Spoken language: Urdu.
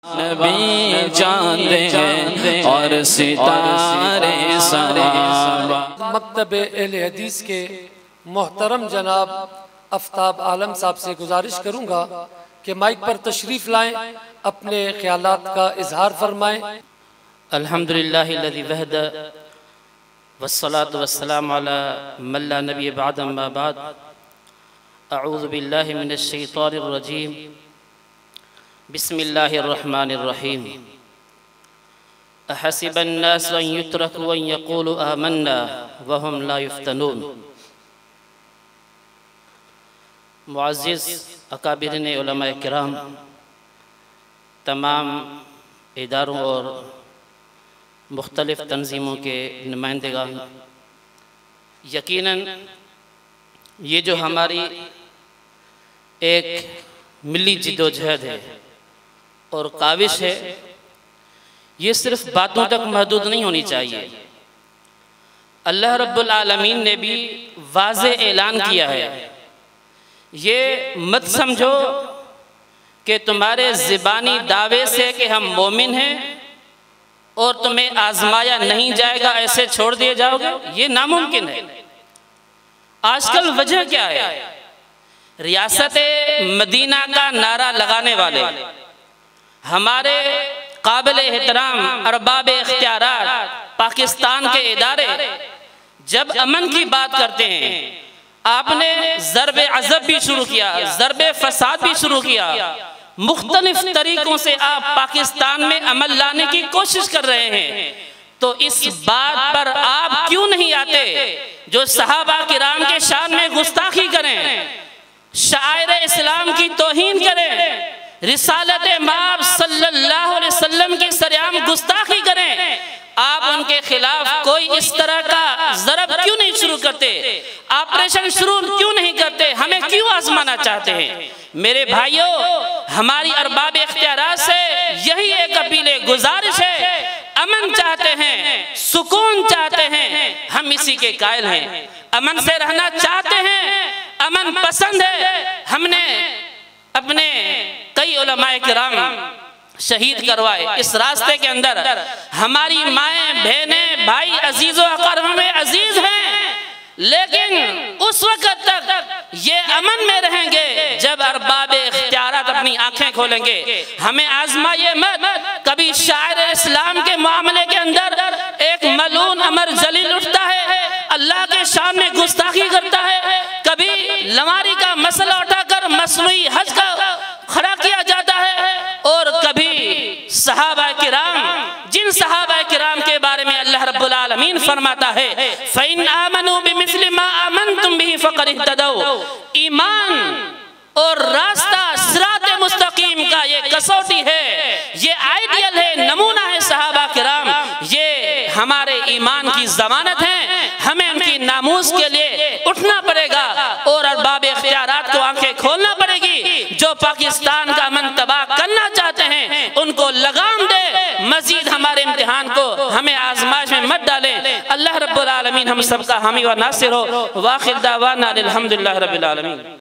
نبی چاند ہیں اور ستارے صحابہ۔ مکتب اہل حدیث کے محترم جناب آفتاب عالم صاحب سے گزارش کروں گا کہ مائک پر تشریف لائیں، اپنے خیالات کا اظہار فرمائیں۔ الحمدللہ الذی وحدہ والصلاة والسلام علی من لا نبی بعد اما بعد۔ اعوذ باللہ من الشیطان الرجیم، بسم اللہ الرحمن الرحیم۔ احسب الناس ان یترکوا ان یقولوا آمنا وهم لا یفتنون۔ معزز اکابرین علماء کرام، تمام اداروں اور مختلف تنظیموں کے نمائندگان، یقیناً یہ جو ہماری ایک ملی جدوجہد ہے اور کاوش ہے، یہ صرف باتوں تک محدود نہیں ہونی چاہیے۔ اللہ رب العالمین نے بھی واضح اعلان کیا ہے، یہ مت سمجھو کہ تمہارے زبانی دعوے سے کہ ہم مومن ہیں اور تمہیں آزمایا نہیں جائے گا ایسے چھوڑ دیے جاؤ گے، یہ ناممکن ہے۔ آج کل وجہ کیا ہے؟ ریاست مدینہ کا نعرہ لگانے والے ہمارے قابل احترام ارباب اختیارات پاکستان کے ادارے جب امن کی بات کرتے ہیں، آپ نے ضرب عذب بھی شروع کیا، ضرب فساد بھی شروع کیا، مختلف طریقوں سے آپ پاکستان میں عمل لانے کی کوشش کر رہے ہیں، تو اس بات پر آپ کیوں نہیں آتے جو صحابہ کرام کے شان میں گستاخی کریں، شعائر اسلام کی توہین کریں، رسالت مآب صلی اللہ علیہ وسلم کی سریعام گستاخی کریں؟ آپ ان کے خلاف کوئی اس طرح کا ضرب کیوں نہیں شروع کرتے؟ آپریشن شروع کیوں نہیں کرتے؟ ہمیں کیوں آزمانا چاہتے ہیں؟ میرے بھائیوں، ہماری ارباب اختیارات سے یہی ایک اپیل گزارش ہے، امن چاہتے ہیں، سکون چاہتے ہیں، ہم اسی کے قائل ہیں، امن سے رہنا چاہتے ہیں، امن پسند ہے۔ ہم نے اپنے کئی علماء کرام شہید کروائے، اس راستے کے اندر ہماری مائیں بہنیں بھائی عزیز و اقارب میں عزیز ہیں، لیکن اس وقت تک یہ امن میں رہیں گے جب ارباب اختیارات اپنی آنکھیں کھولیں گے۔ ہمیں آزمائیے مت، کبھی شاعر اسلام کے معاملے کے اندر ایک ملعون عمر جلیل اٹھتا ہے، اللہ کے شان میں گستاخی کرتا ہے، کبھی لواری کا مسئلہ اٹھا کر مصنوعی حج کا کھڑا کیا جاتا ہے، اور کبھی صحابہ کرام، جن صحابہ کرام کے بارے میں اللہ رب العالمین فرماتا ہے فَإِنْ آمَنُوا بِمِثْلِ مَا آمَنْتُمْ بِهِ فَقَدِ اهْتَدَوْا۔ ایمان اور راستہ صراط مستقیم کا یہ کسوٹی ہے، یہ آئیڈیل ہے، نمونہ ہے صحابہ کرام، یہ ہمارے ایمان کی ضمانت ہیں۔ ہمیں ان کی ناموس کے لیے اٹھنا پڑے گا اور ارباب اختیارات کو آنکھیں کھولنا پڑے گی۔ جو پاکستان کا امن تباہ کرنا چاہتے ہیں ان کو لگام دے، مزید ہمارے امتحان کو ہمیں آزمائش میں مت ڈالیں۔ اللہ رب العالمین ہم سب کا حامی و ناصر ہو۔ وآخر دعوانا الحمدللہ رب العالمین۔